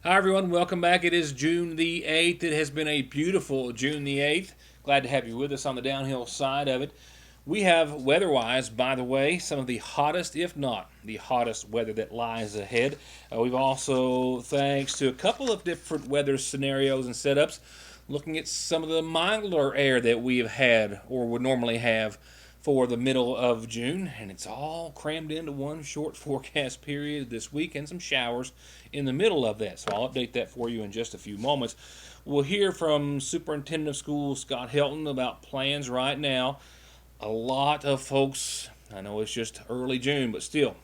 Hi, everyone. Welcome back. It is June the 8th. It has been a beautiful June the 8th. Glad to have you with us on the downhill side of it. We have, weather-wise, by the way, some of the hottest, if not the hottest weather that lies ahead. We've also, thanks to a couple of different weather scenarios and setups, looking at some of the milder air that we have had or would normally have for the middle of June, and it's all crammed into one short forecast period this week and some showers in the middle of that. So I'll update that for you in just a few moments. We'll hear from Superintendent of Schools Scott Helton about plans right now. A lot of folks, I know it's just early June, but still,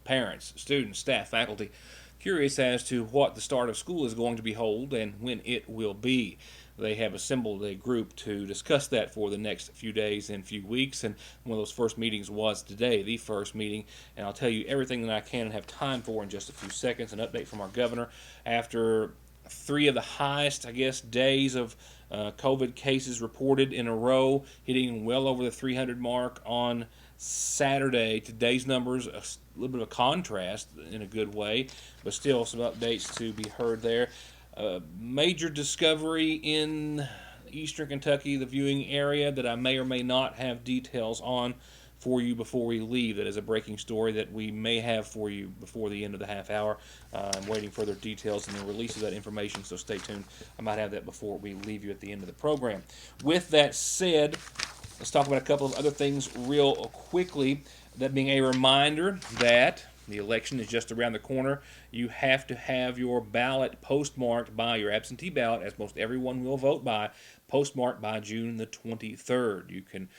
parents, students, staff, faculty, curious as to what the start of school is going to be held and when it will be. They have assembled a group to discuss that for the next few days and few weeks, and one of those first meetings was today, the first meeting, and I'll tell you everything that I can and have time for in just a few seconds. An update from our governor after three of the highest, I guess, days of COVID cases reported in a row, hitting well over the 300 mark on Saturday. Today's numbers, a little bit of a contrast in a good way, but still some updates to be heard there. Major discovery in eastern Kentucky, the viewing area, that I may or may not have details on for you before we leave. That is a breaking story that we may have for you before the end of the half hour. I'm waiting for further details and the release of that information, so stay tuned. I might have that before we leave you at the end of the program. With that said, let's talk about a couple of other things real quickly. That being a reminder that the election is just around the corner. You have to have your ballot postmarked by your absentee ballot, as most everyone will vote by, postmarked by June the 23rd. You can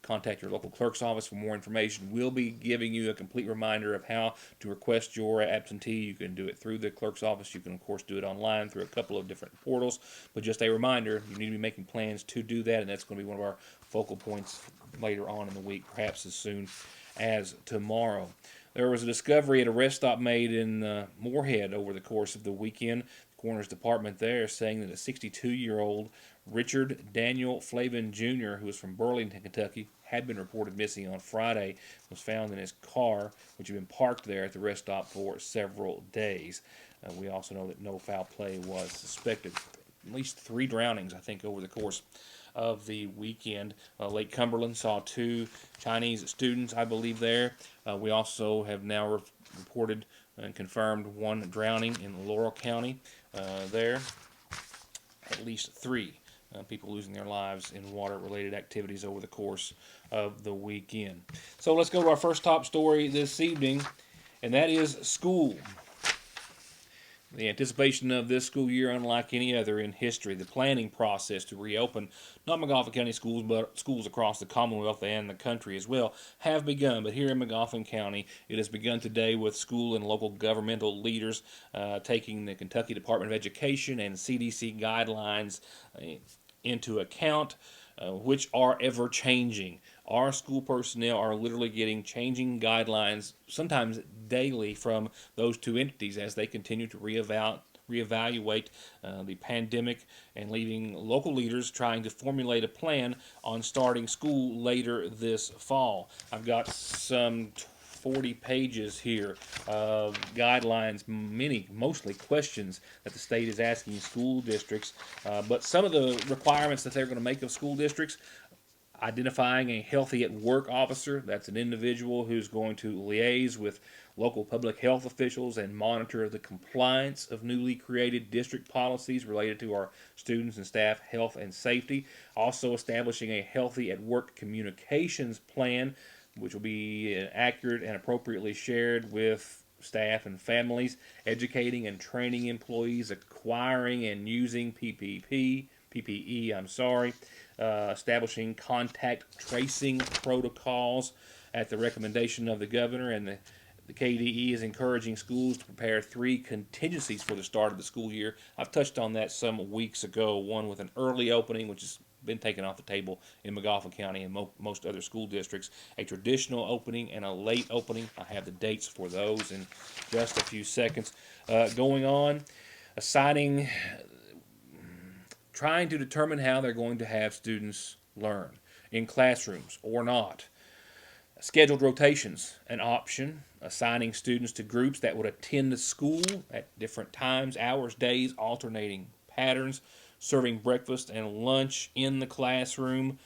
contact your local clerk's office for more information. We'll be giving you a complete reminder of how to request your absentee. You can do it through the clerk's office. You can, of course, do it online through a couple of different portals. But just a reminder, you need to be making plans to do that, and that's going to be one of our focal points later on in the week, perhaps as soon as tomorrow. There was a discovery at a rest stop made in Moorhead over the course of the weekend. The coroner's department there saying that a 62-year-old Richard Daniel Flavin Jr., who was from Burlington, Kentucky, had been reported missing on Friday, was found in his car, which had been parked there at the rest stop for several days. We also know that no foul play was suspected. At least 3 drownings, I think, over the course of the weekend. Lake Cumberland saw 2 Chinese students, I believe, there. We also have now reported and confirmed 1 drowning in Laurel County there. At least 3 people losing their lives in water-related activities over the course of the weekend. So let's go to our first top story this evening, and that is school. The anticipation of this school year, unlike any other in history, the planning process to reopen not McGoffin County schools, but schools across the Commonwealth and the country as well, have begun. But here in McGoffin County, it has begun today with school and local governmental leaders taking the Kentucky Department of Education and CDC guidelines into account, which are ever changing. Our school personnel are literally getting changing guidelines, sometimes daily, from those 2 entities as they continue to reevaluate the pandemic and leaving local leaders trying to formulate a plan on starting school later this fall. I've got some 40 pages here of guidelines, mostly questions that the state is asking school districts. But some of the requirements that they're going to make of school districts: identifying a healthy at work officer. That's an individual who's going to liaise with local public health officials and monitor the compliance of newly created district policies related to our students and staff health and safety. Also establishing a healthy at work communications plan, which will be accurate and appropriately shared with staff and families, educating and training employees, acquiring and using PPE, establishing contact tracing protocols at the recommendation of the governor, and the KDE is encouraging schools to prepare 3 contingencies for the start of the school year. I've touched on that some weeks ago, one with an early opening, which has been taken off the table in McGoffin County and most other school districts, a traditional opening and a late opening. I have the dates for those in just a few seconds. Going on, assigning, trying to determine how they're going to have students learn in classrooms or not. Scheduled rotations, an option, assigning students to groups that would attend the school at different times, hours, days, alternating patterns, serving breakfast and lunch in the classroom.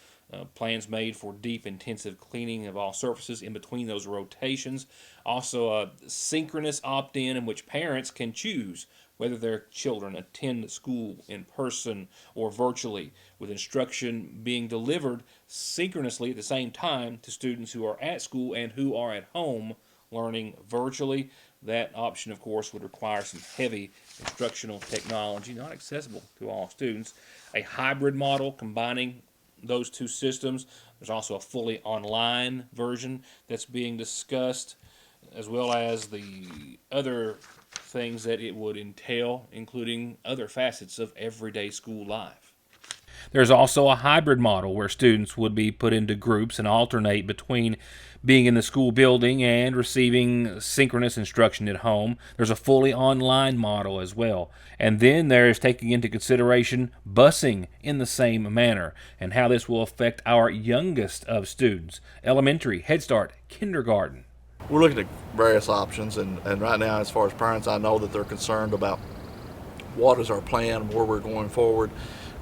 Plans made for deep, intensive cleaning of all surfaces in between those rotations. Also, a synchronous opt-in in which parents can choose whether their children attend school in person or virtually, with instruction being delivered synchronously at the same time to students who are at school and who are at home learning virtually. That option, of course, would require some heavy instructional technology, not accessible to all students. A hybrid model combining those two systems. There's also a fully online version that's being discussed, as well as the other things that it would entail, including other facets of everyday school life. There's also a hybrid model where students would be put into groups and alternate between being in the school building and receiving synchronous instruction at home. There's a fully online model as well. And then there's taking into consideration busing in the same manner and how this will affect our youngest of students, elementary, Head Start, kindergarten. We're looking at various options, and right now, as far as parents, I know that they're concerned about what is our plan, where we're going forward.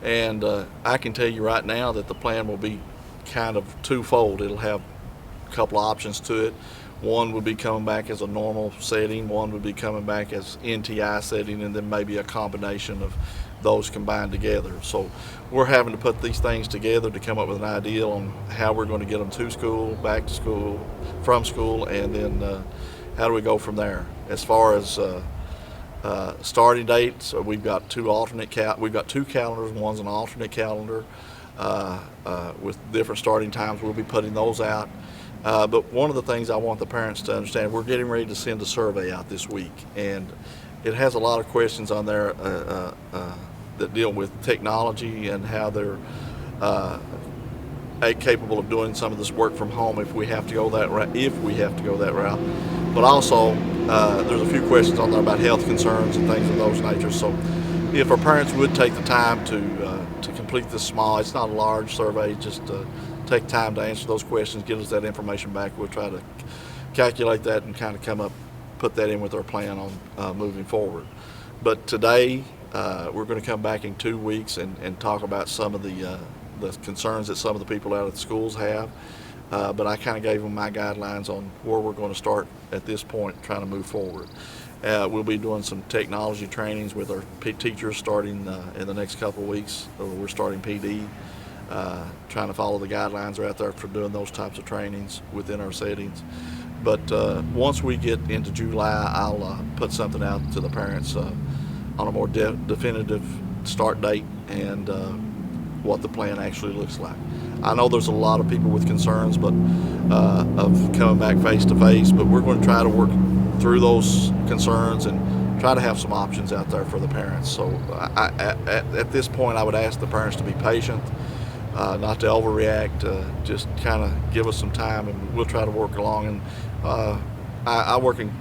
And I can tell you right now that the plan will be kind of twofold. It'll have a couple of options to it. One would be coming back as a normal setting, one would be coming back as NTI setting, and then maybe a combination of those combined together. So we're having to put these things together to come up with an idea on how we're going to get them to school, back to school, from school, and then how do we go from there. As far as starting dates, we've got two calendars. One's an alternate calendar with different starting times. We'll be putting those out. But one of the things I want the parents to understand, we're getting ready to send a survey out this week, and it has a lot of questions on there that deal with technology and how they're capable of doing some of this work from home if we have to go that route. But also, there's a few questions on there about health concerns and things of those nature. So if our parents would take the time to complete this small, it's not a large survey, just take time to answer those questions, give us that information back. We'll try to calculate that and kind of put that in with our plan on moving forward. But today, we're going to come back in 2 weeks and talk about some of the concerns that some of the people out at the schools have. But I kind of gave them my guidelines on where we're going to start at this point, trying to move forward. We'll be doing some technology trainings with our teachers starting in the next couple of weeks. We're starting PD, trying to follow the guidelines that are out there for doing those types of trainings within our settings. But once we get into July, I'll put something out to the parents on a more definitive start date and what the plan actually looks like. I know there's a lot of people with concerns of coming back face to face, but we're going to try to work through those concerns and try to have some options out there for the parents. So at this point, I would ask the parents to be patient, not to overreact, just kind of give us some time, and we'll try to work along. And I work in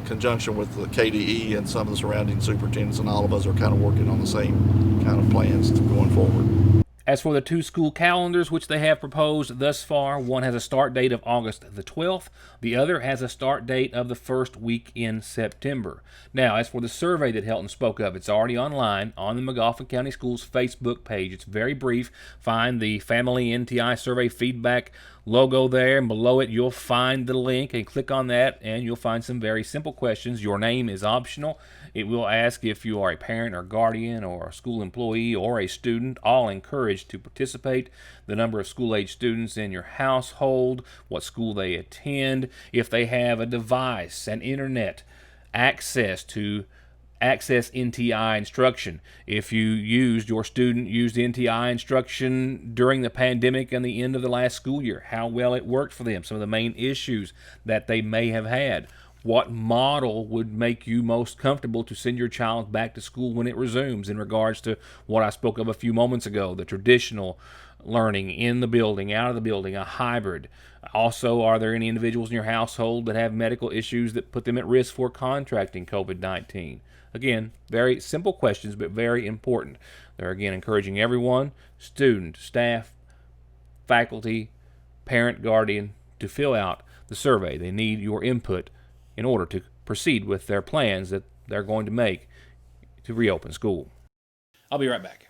conjunction with the KDE and some of the surrounding superintendents, and all of us are kind of working on the same kind of plans going forward. As for the two school calendars which they have proposed thus far, one has a start date of August the 12th. The other has a start date of the first week in September. Now, as for the survey that Helton spoke of, it's already online on the McGoffin County Schools Facebook page. It's very brief. Find the Family NTI Survey Feedback logo there, and below it you'll find the link, and click on that and you'll find some very simple questions. Your name is optional. It will ask if you are a parent or guardian or a school employee or a student, all encouraged to participate, the number of school-age students in your household, what school they attend, if they have a device, an internet, access NTI instruction. If your student used NTI instruction during the pandemic and the end of the last school year, how well it worked for them, some of the main issues that they may have had. What model would make you most comfortable to send your child back to school when it resumes, in regards to what I spoke of a few moments ago, the traditional learning in the building, out of the building, a hybrid. Also, are there any individuals in your household that have medical issues that put them at risk for contracting COVID-19? Again, very simple questions, but very important. They're, again, encouraging everyone, student, staff, faculty, parent, guardian, to fill out the survey. They need your input in order to proceed with their plans that they're going to make to reopen school. I'll be right back.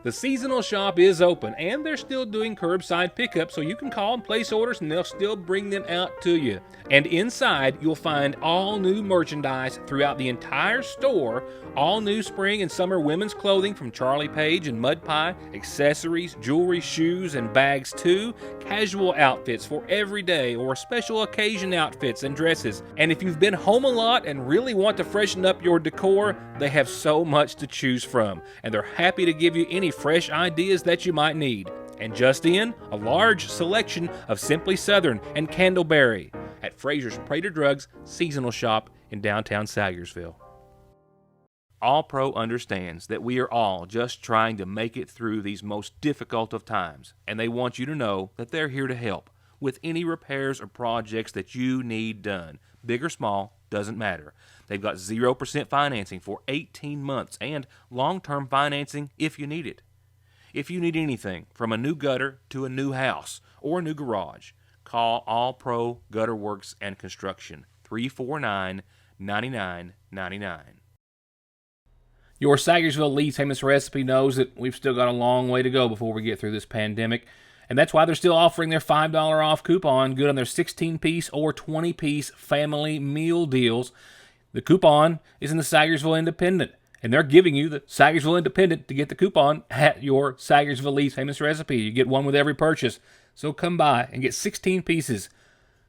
The seasonal shop is open, and they're still doing curbside pickup, so you can call and place orders, and they'll still bring them out to you. And inside, you'll find all new merchandise throughout the entire store, all new spring and summer women's clothing from Charlie Page and Mud Pie, accessories, jewelry, shoes, and bags too, casual outfits for everyday or special occasion outfits and dresses. And if you've been home a lot and really want to freshen up your decor, they have so much to choose from, and they're happy to give you any fresh ideas that you might need. And just in, a large selection of Simply Southern and Candleberry at Fraser's Prater Drugs seasonal shop in downtown Sayersville. All Pro understands that we are all just trying to make it through these most difficult of times, and they want you to know that they're here to help with any repairs or projects that you need done. Big or small, doesn't matter. They've got 0% financing for 18 months and long-term financing if you need it. If you need anything from a new gutter to a new house or a new garage, call All Pro Gutter Works and Construction, 349-9999. Your Sayersville Lee's Famous Recipe knows that we've still got a long way to go before we get through this pandemic, and that's why they're still offering their $5 off coupon, good on their 16-piece or 20-piece family meal deals. The coupon is in the Sayersville Independent, and they're giving you the Sayersville Independent to get the coupon at your Sayersville Lee's Famous Recipe. You get one with every purchase. So come by and get 16 pieces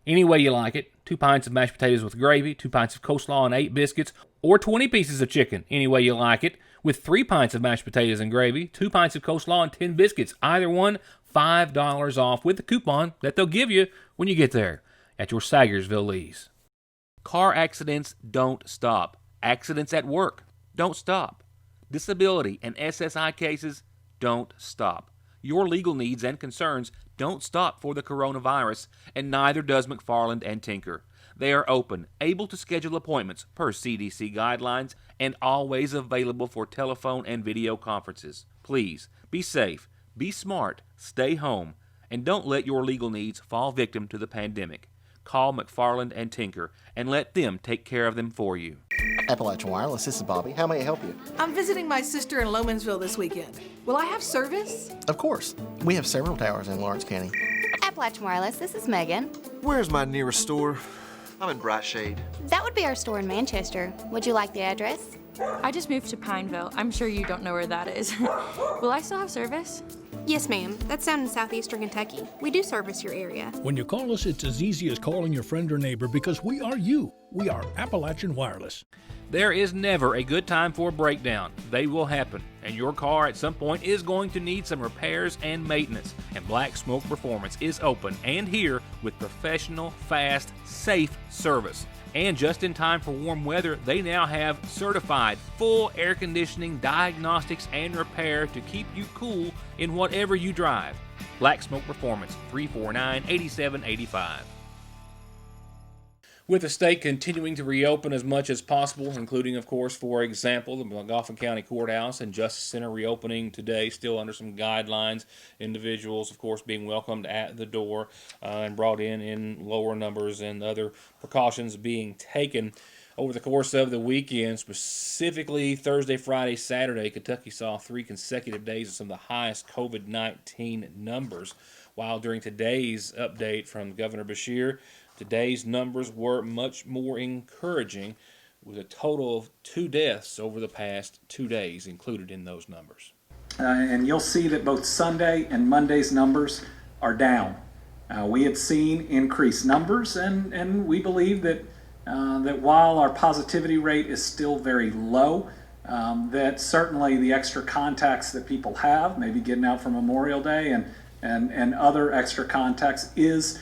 any way you like it. 2 pints of mashed potatoes with gravy, 2 pints of coleslaw and 8 biscuits, or 20 pieces of chicken any way you like it with 3 pints of mashed potatoes and gravy, 2 pints of coleslaw and 10 biscuits. Either one, $5 off with the coupon that they'll give you when you get there at your Sayersville Lee's. Car accidents don't stop. Accidents at work don't stop. Disability and SSI cases don't stop. Your legal needs and concerns don't stop for the coronavirus, and neither does McFarland and Tinker. They are open, able to schedule appointments per CDC guidelines, and always available for telephone and video conferences. Please, be safe, be smart, stay home, and don't let your legal needs fall victim to the pandemic. Call McFarland and Tinker and let them take care of them for you. Appalachian Wireless, this is Bobby. How may I help you? I'm visiting my sister in Lomansville this weekend. Will I have service? Of course. We have several towers in Lawrence County. Appalachian Wireless, this is Megan. Where's my nearest store? I'm in Bright Shade. That would be our store in Manchester. Would you like the address? I just moved to Pineville. I'm sure you don't know where that is. Will I still have service? Yes, ma'am. That's down in southeastern Kentucky. We do service your area. When you call us, it's as easy as calling your friend or neighbor because we are you. We are Appalachian Wireless. There is never a good time for a breakdown. They will happen, and your car at some point is going to need some repairs and maintenance. And Black Smoke Performance is open and here with professional, fast, safe service. And just in time for warm weather, they now have certified full air conditioning, diagnostics, and repair to keep you cool in whatever you drive. Black Smoke Performance, 349-8785. With the state continuing to reopen as much as possible, including, of course, for example, the Dauphin County Courthouse and Justice Center reopening today, still under some guidelines. Individuals, of course, being welcomed at the door and brought in lower numbers, and other precautions being taken. Over the course of the weekend, specifically Thursday, Friday, Saturday, Kentucky saw 3 consecutive days of some of the highest COVID-19 numbers, while during today's update from Governor Beshear, today's numbers were much more encouraging, with a total of 2 deaths over the past 2 days included in those numbers. And you'll see that both Sunday and Monday's numbers are down. We had seen increased numbers, and we believe that while our positivity rate is still very low, that certainly the extra contacts that people have, maybe getting out for Memorial Day and other extra contacts, is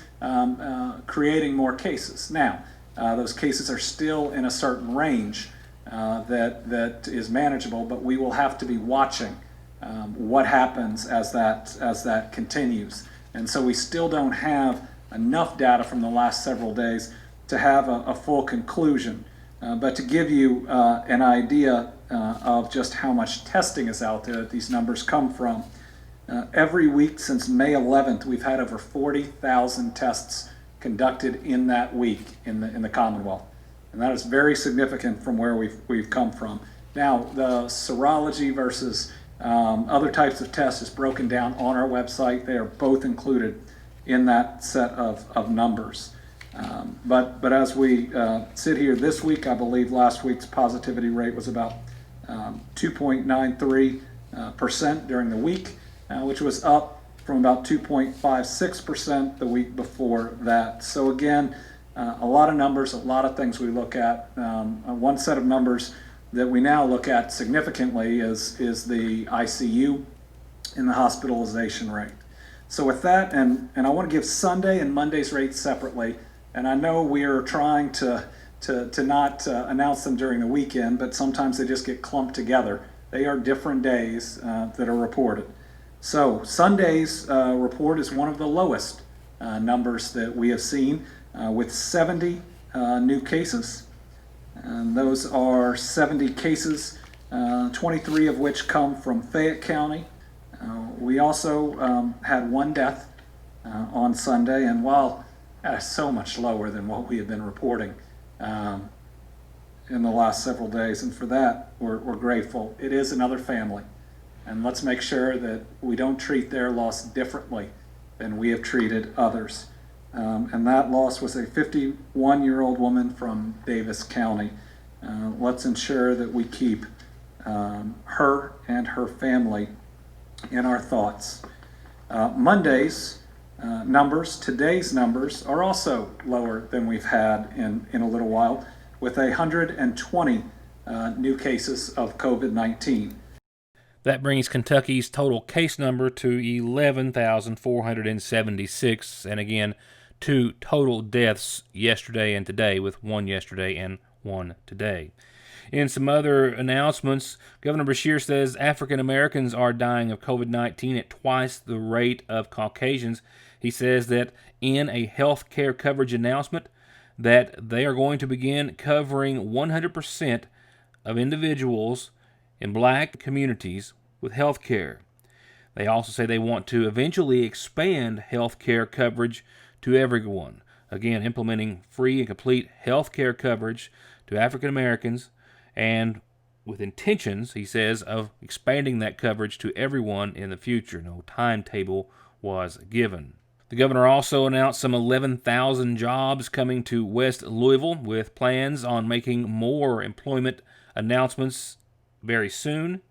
creating more cases. Now, those cases are still in a certain range that is manageable, but we will have to be watching what happens as that continues. And so we still don't have enough data from the last several days to have a full conclusion. But to give you an idea of just how much testing is out there that these numbers come from, every week since May 11th, we've had over 40,000 tests conducted in that week in the Commonwealth. And that is very significant from where we've come from. Now, the serology versus other types of tests is broken down on our website. They are both included in that set of numbers. But as we sit here this week, I believe last week's positivity rate was about 2.93% during the week, which was up from about 2.56% the week before that. So again, a lot of numbers, a lot of things we look at. One set of numbers that we now look at significantly is the ICU and the hospitalization rate. So with that, and I want to give Sunday and Monday's rates separately, and I know we are trying to not announce them during the weekend, but sometimes they just get clumped together. They are different days that are reported. So Sunday's report is one of the lowest numbers that we have seen, with 70 new cases. And those are 70 cases, 23 of which come from Fayette County. We also had one death on Sunday, and while that is so much lower than what we have been reporting in the last several days, and for that we're grateful. It is another family, and let's make sure that we don't treat their loss differently than we have treated others. And that loss was a 51-year-old woman from Davis County. Let's ensure that we keep her and her family in our thoughts. Monday's numbers, today's numbers, are also lower than we've had in a little while, with 120 new cases of COVID-19. That brings Kentucky's total case number to 11,476, and again, 2 total deaths yesterday and today, with 1 yesterday and 1 today. In some other announcements, Governor Beshear says African Americans are dying of COVID-19 at twice the rate of Caucasians. He says that in a health care coverage announcement that they are going to begin covering 100% of individuals in black communities with health care. They also say they want to eventually expand health care coverage to everyone. Again, implementing free and complete health care coverage to African Americans, and with intentions, he says, of expanding that coverage to everyone in the future. No timetable was given. The governor also announced some 11,000 jobs coming to West Louisville, with plans on making more employment announcements very soon.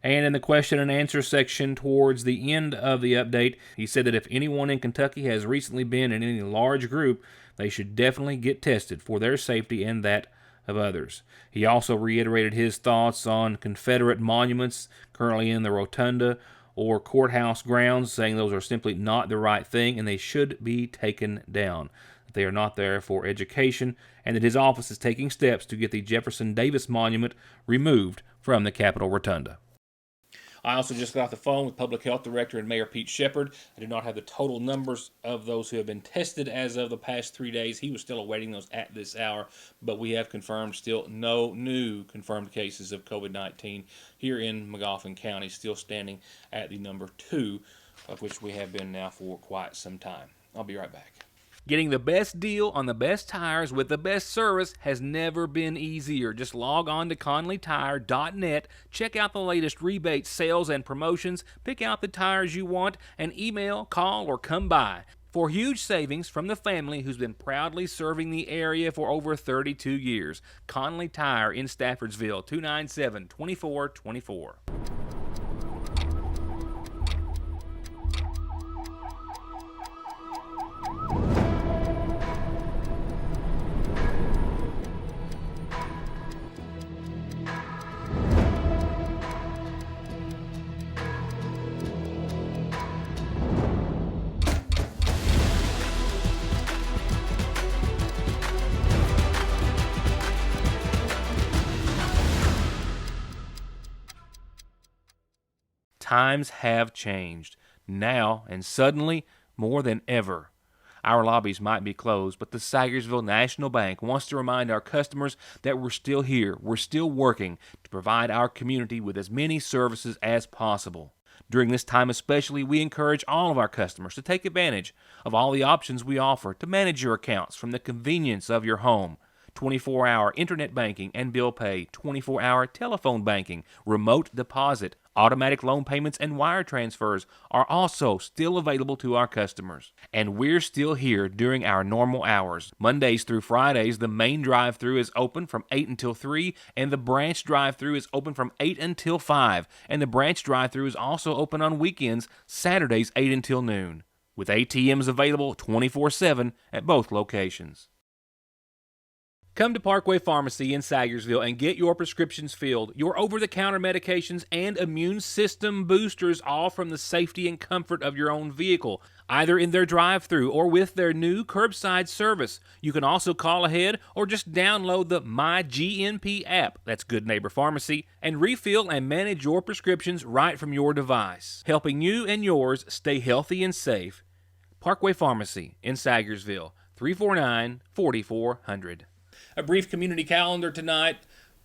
And in the question and answer section towards the end of the update, he said that if anyone in Kentucky has recently been in any large group, they should definitely get tested for their safety and that of others. He also reiterated his thoughts on Confederate monuments currently in the rotunda or courthouse grounds, saying those are simply not the right thing and they should be taken down. That they are not there for education, and that his office is taking steps to get the Jefferson Davis Monument removed from the Capitol Rotunda. I also just got off the phone with Public Health Director and Mayor Pete Shepard. I do not have the total numbers of those who have been tested as of the past 3 days. He was still awaiting those at this hour, but we have confirmed still no new confirmed cases of COVID-19 here in Magoffin County, still standing at the number 2, of which we have been now for quite some time. I'll be right back. Getting the best deal on the best tires with the best service has never been easier. Just log on to ConleyTire.net, check out the latest rebates, sales, and promotions, pick out the tires you want, and email, call, or come by for huge savings from the family who's been proudly serving the area for over 32 years. Conley Tire in Staffordsville, 297-2424. Times have changed, now and suddenly more than ever. Our lobbies might be closed, but the Sagersville National Bank wants to remind our customers that we're still here, we're still working to provide our community with as many services as possible. During this time especially, we encourage all of our customers to take advantage of all the options we offer to manage your accounts from the convenience of your home. 24-hour internet banking and bill pay, 24-hour telephone banking, remote deposit, automatic loan payments, and wire transfers are also still available to our customers. And we're still here during our normal hours. Mondays through Fridays, the main drive-thru is open from 8 until 3, and the branch drive-thru is open from 8 until 5. And the branch drive-thru is also open on weekends, Saturdays 8 until noon, with ATMs available 24/7 at both locations. Come to Parkway Pharmacy in Sagersville and get your prescriptions filled, your over-the-counter medications, and immune system boosters, all from the safety and comfort of your own vehicle, either in their drive-thru or with their new curbside service. You can also call ahead or just download the MyGNP app, that's Good Neighbor Pharmacy, and refill and manage your prescriptions right from your device, helping you and yours stay healthy and safe. Parkway Pharmacy in Sagersville, 349-4400. A brief community calendar tonight,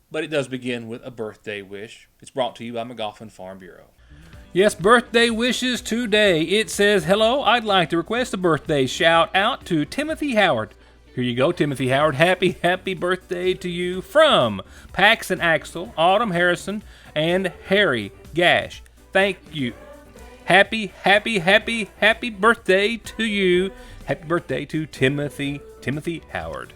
but it does begin with a birthday wish. It's brought to you by McGoffin Farm Bureau. Yes, birthday wishes today. It says, hello, I'd like to request a birthday shout out to Timothy Howard. Here you go, Timothy Howard. Happy birthday to you from Pax and Axel, Autumn Harrison, and Harry Gash. Thank you. Happy birthday to you. Happy birthday to Timothy Howard.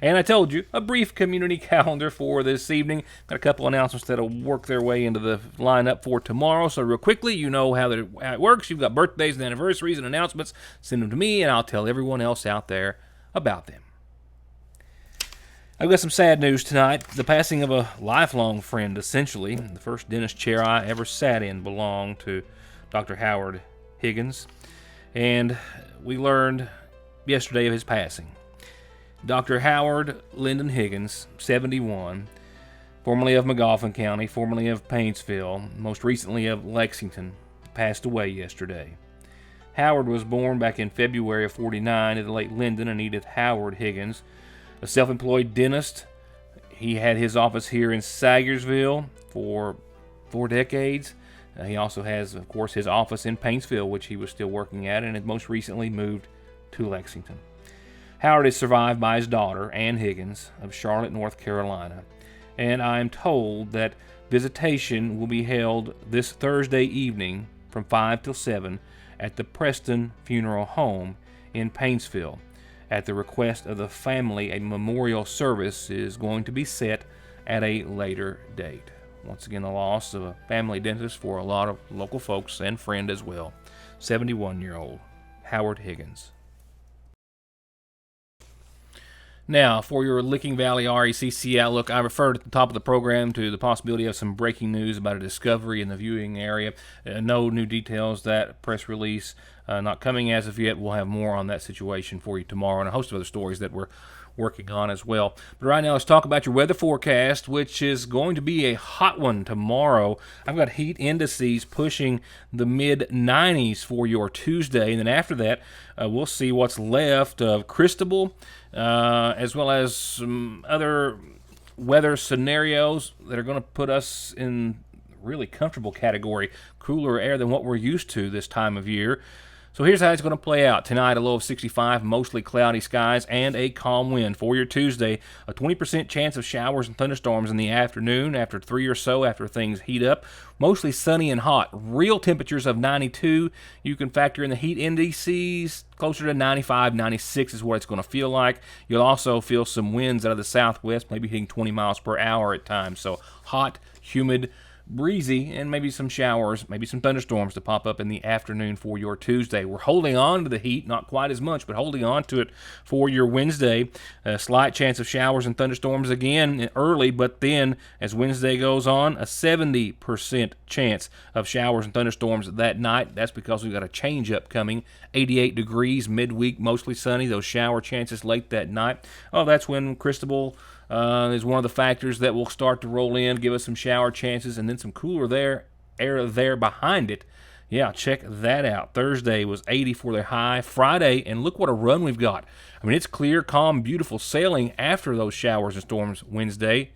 And I told you, a brief community calendar for this evening. Got a couple announcements that'll work their way into the lineup for tomorrow. So real quickly, you know how it works. You've got birthdays and anniversaries and announcements. Send them to me, and I'll tell everyone else out there about them. I've got some sad news tonight. The passing of a lifelong friend, essentially. The first dentist chair I ever sat in belonged to Dr. Howard Higgins. And we learned yesterday of his passing. Dr. Howard Lyndon Higgins, 71, formerly of McGoffin County, formerly of Paintsville, most recently of Lexington, passed away yesterday. Howard was born back in February of 49 to the late Lyndon and Edith Howard Higgins, a self-employed dentist. He had his office here in Sagersville for 4 decades. He also has, of course, his office in Paintsville, which he was still working at, and had most recently moved to Lexington. Howard is survived by his daughter, Ann Higgins, of Charlotte, North Carolina, and I am told that visitation will be held this Thursday evening from 5 till 7 at the Preston Funeral Home in Paintsville. At the request of the family, a memorial service is going to be set at a later date. Once again, the loss of a family dentist for a lot of local folks and friend as well. 71-year-old Howard Higgins. Now, for your Licking Valley RECC outlook, I referred at the top of the program to the possibility of some breaking news about a discovery in the viewing area. No new details. That press release not coming as of yet. We'll have more on that situation for you tomorrow and a host of other stories that we're working on as well. But right now, let's talk about your weather forecast, which is going to be a hot one tomorrow. I've got heat indices pushing the mid-90s for your Tuesday, and then after that, we'll see what's left of Cristobal, as well as some other weather scenarios that are going to put us in really comfortable category, cooler air than what we're used to this time of year. So here's how it's going to play out. Tonight, a low of 65, mostly cloudy skies, and a calm wind. For your Tuesday, a 20% chance of showers and thunderstorms in the afternoon after 3 or so after things heat up. Mostly sunny and hot. Real temperatures of 92. You can factor in the heat indices. Closer to 95, 96 is what it's going to feel like. You'll also feel some winds out of the southwest, maybe hitting 20 miles per hour at times. So hot, humid, breezy, and maybe some showers, maybe some thunderstorms to pop up in the afternoon for your Tuesday. We're holding on to the heat, not quite as much, but holding on to it for your Wednesday. A slight chance of showers and thunderstorms again early, but then as Wednesday goes on, a 70% chance of showers and thunderstorms that night. That's because we've got a change up coming. 88 degrees midweek, mostly sunny. Those shower chances late that night. Oh, that's when Cristobal is one of the factors that will start to roll in, give us some shower chances, and then some cooler air there behind it. Yeah, check that out. Thursday was 80 for their high. Friday, and look what a run we've got. I mean, it's clear, calm, beautiful sailing after those showers and storms Wednesday.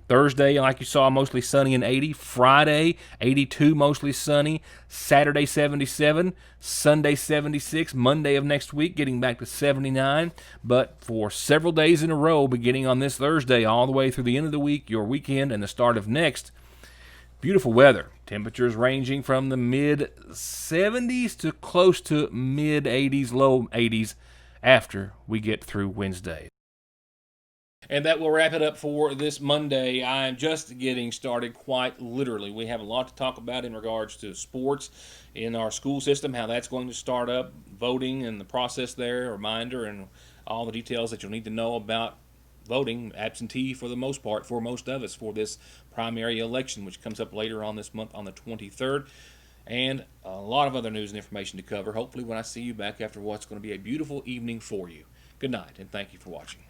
Thursday, like you saw, mostly sunny and 80. Friday, 82, mostly sunny. Saturday, 77. Sunday, 76. Monday of next week, getting back to 79. But for several days in a row, beginning on this Thursday, all the way through the end of the week, your weekend, and the start of next, beautiful weather. Temperatures ranging from the mid-70s to close to mid-80s, low 80s after we get through Wednesday. And that will wrap it up for this Monday. I'm just getting started, quite literally. We have a lot to talk about in regards to sports in our school system, how that's going to start up, voting and the process there, a reminder, and all the details that you'll need to know about voting, absentee for the most part, for most of us, for this primary election, which comes up later on this month on the 23rd. And a lot of other news and information to cover, hopefully when I see you back after what's going to be a beautiful evening for you. Good night, and thank you for watching.